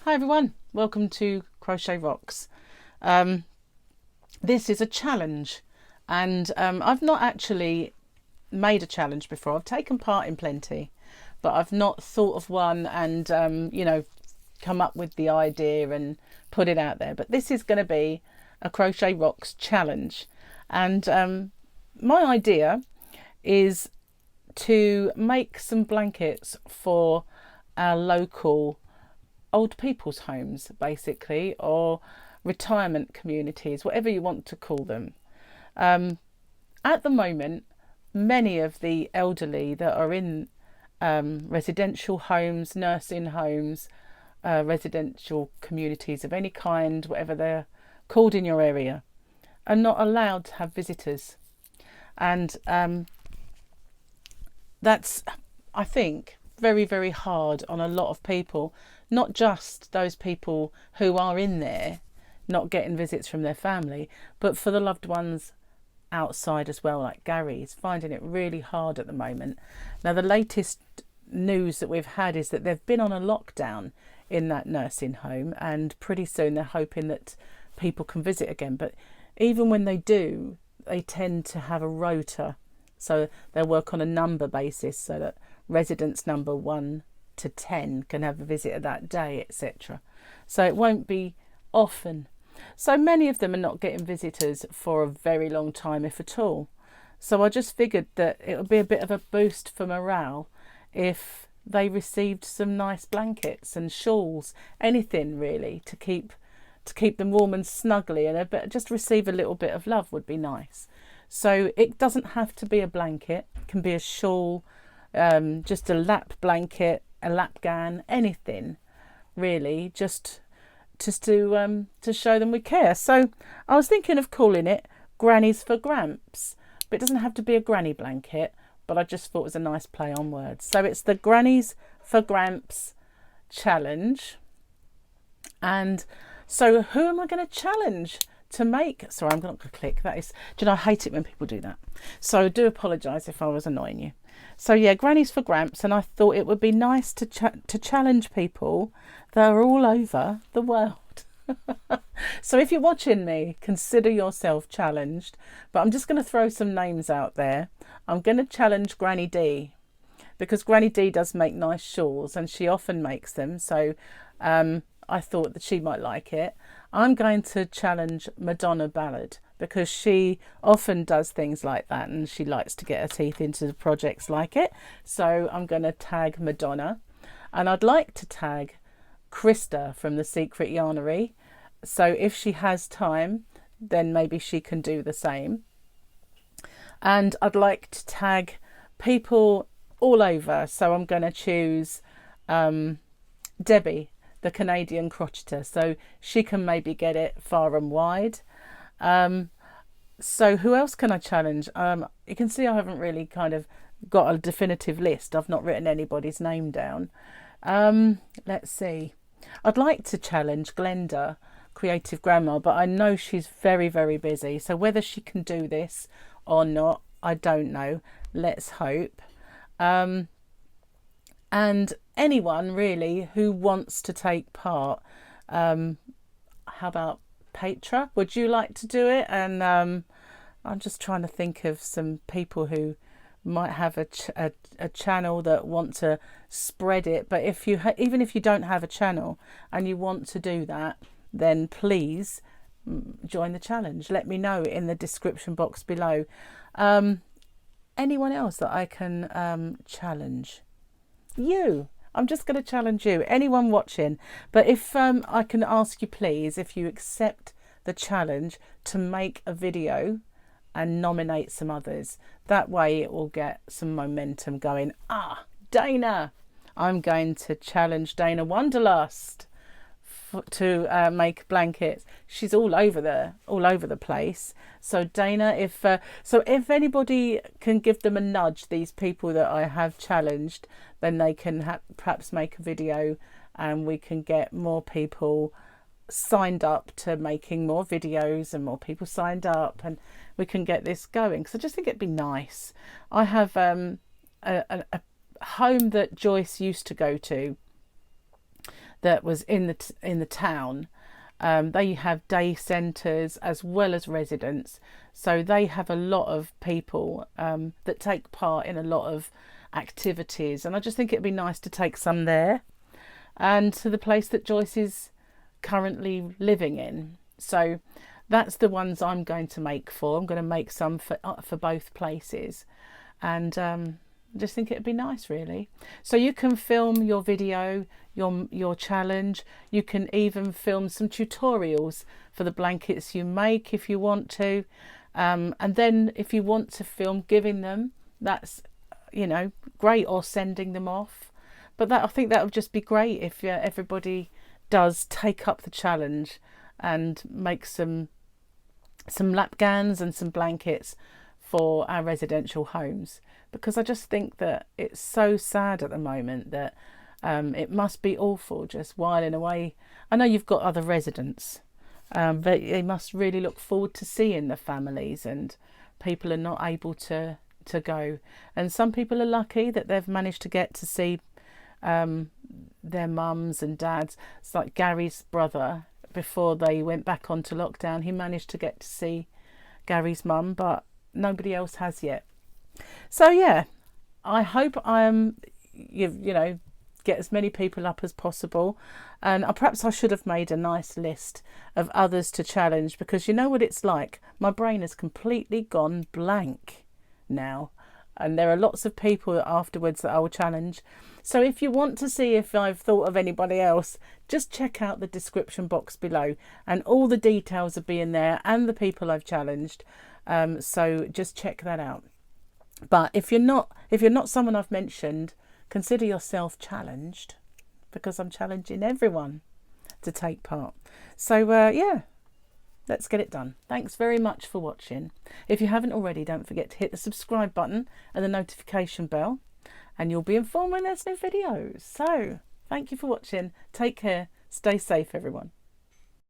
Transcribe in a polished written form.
Hi everyone, welcome to Crochet Rocks. This is a challenge, and I've not actually made a challenge before. I've taken part in plenty, but I've not thought of one and come up with the idea and put it out there. But this is going to be a Crochet Rocks challenge, and my idea is to make some blankets for our local old people's homes, basically, or retirement communities, whatever you want to call them. At the moment, many of the elderly that are in residential homes, nursing homes, residential communities of any kind, whatever they're called in your area, are not allowed to have visitors. And that's, I think, very, very hard on a lot of people, not just those people who are in there not getting visits from their family, but for the loved ones outside as well, like Gary's finding it really hard at the moment. Now, the latest news that we've had is that they've been on a lockdown in that nursing home, and pretty soon they're hoping that people can visit again. But even when they do, they tend to have a rota, so they'll work on a number basis, so that residents number 1 to 10 can have a visitor that day, etc. So it won't be often. So many of them are not getting visitors for a very long time, if at all. So I just figured that it would be a bit of a boost for morale if they received some nice blankets and shawls, anything really to keep them warm and snuggly, and just receive a little bit of love would be nice. So it doesn't have to be a blanket, it can be a shawl, just a lap blanket, a lapghan, anything really, just to show them we care. So I was thinking of calling it Grannies for Gramps, but it doesn't have to be a granny blanket, but I just thought it was a nice play on words. So it's the Grannies for Gramps challenge. And so who am I going to challenge to make? Sorry, I'm not going to click. That is, do you know, I hate it when people do that. So I do apologise if I was annoying you. So yeah, Grannies for Gramps, and I thought it would be nice to challenge people that are all over the world. So if you're watching me, consider yourself challenged. But I'm just going to throw some names out there. I'm going to challenge Granny D, because Granny D does make nice shawls and she often makes them. So I thought that she might like it. I'm going to challenge Madonna Ballard, because she often does things like that and she likes to get her teeth into the projects like it. So I'm going to tag Madonna, and I'd like to tag Krista from the Secret Yarnery. So if she has time, then maybe she can do the same. And I'd like to tag people all over. So I'm going to choose Debbie, the Canadian crocheter, so she can maybe get it far and wide. So who else can I challenge? You can see I haven't really kind of got a definitive list. I've not written anybody's name down. Let's see. I'd like to challenge Glenda, Creative Grandma, but I know she's very, very busy. So whether she can do this or not, I don't know. Let's hope. And anyone really who wants to take part. How about Petra? Would you like to do it? And I'm just trying to think of some people who might have a channel that want to spread it. But if you even if you don't have a channel and you want to do that, then please join the challenge. Let me know in the description box below. Anyone else that I can challenge? You. I'm just going to challenge you, anyone watching. But if I can ask you, please, if you accept the challenge, to make a video and nominate some others. That way it will get some momentum going. Dana. I'm going to challenge Dana Wanderlust to make blankets. She's all over the place. So Dana, if anybody can give them a nudge, these people that I have challenged, then they can perhaps make a video and we can get more people signed up to making more videos and more people signed up, and we can get this going, because I just think it'd be nice. I have a home that Joyce used to go to that was in the town. They have day centres as well as residents, so they have a lot of people that take part in a lot of activities, and I just think it'd be nice to take some there and to the place that Joyce is currently living in. So that's the ones I'm going to make for. I'm going to make some for both places, and just think it'd be nice, really. So you can film your video, your challenge. You can even film some tutorials for the blankets you make if you want to, and then if you want to film giving them, that's, you know, great, or sending them off. But that, I think that would just be great if everybody does take up the challenge and make some lapghans and some blankets for our residential homes, because I just think that it's so sad at the moment that it must be awful just whiling away. I know you've got other residents, but they must really look forward to seeing the families, and people are not able to go. And some people are lucky that they've managed to get to see their mums and dads. It's like Gary's brother, before they went back onto lockdown, he managed to get to see Gary's mum, but nobody else has yet. So yeah, I hope you know, get as many people up as possible, and perhaps I should have made a nice list of others to challenge, because you know what it's like, my brain has completely gone blank now, and there are lots of people afterwards that I will challenge. So if you want to see if I've thought of anybody else, just check out the description box below, and all the details will be in there, and the people I've challenged. So just check that out. But if you're not someone I've mentioned, consider yourself challenged, because I'm challenging everyone to take part. So yeah, let's get it done. Thanks very much for watching. If you haven't already, don't forget to hit the subscribe button and the notification bell, and you'll be informed when there's new videos. So thank you for watching. Take care. Stay safe, everyone.